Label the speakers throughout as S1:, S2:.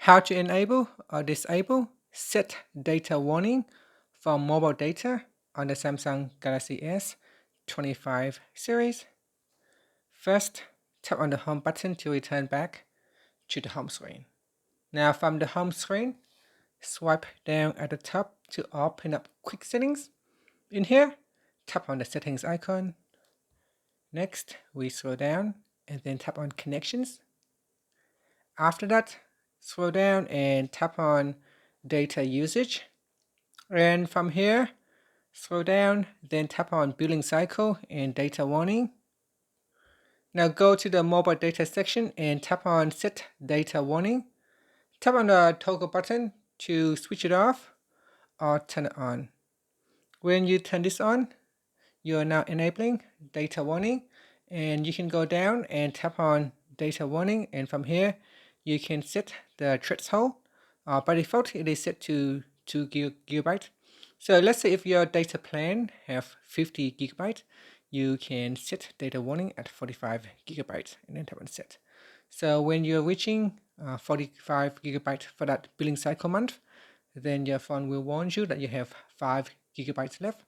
S1: How to enable or disable set data warning for mobile data on the Samsung Galaxy S25 series. First, tap on the home button to return back to the home screen. Now from the home screen, swipe down at the top to open up quick settings. In here, tap on the settings icon. Next, we scroll down and then tap on connections. After that, scroll down and tap on data usage. And from here, scroll down, then tap on billing cycle and data warning. Now go to the mobile data section and tap on set data warning. Tap on the toggle button to switch it off or turn it on. When you turn this on, you are now enabling data warning, and you can go down and tap on data warning, and from here you can set the threshold. By default it is set to 2 gigabyte. So let's say if your data plan have 50 gigabyte, you can set data warning at 45 gigabyte and then tap on set. So when you're reaching 45 gigabyte for that billing cycle month, then your phone will warn you that you have 5 gigabytes left,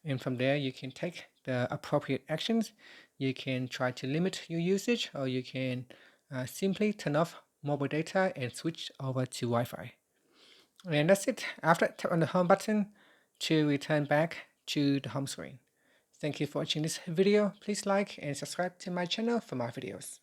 S1: and from there you can take the appropriate actions. You can try to limit your usage, or you can simply turn off mobile data and switch over to Wi-Fi. And that's it. After tap on the home button to return back to the home screen. Thank you for watching this video. Please like and subscribe to my channel for more videos.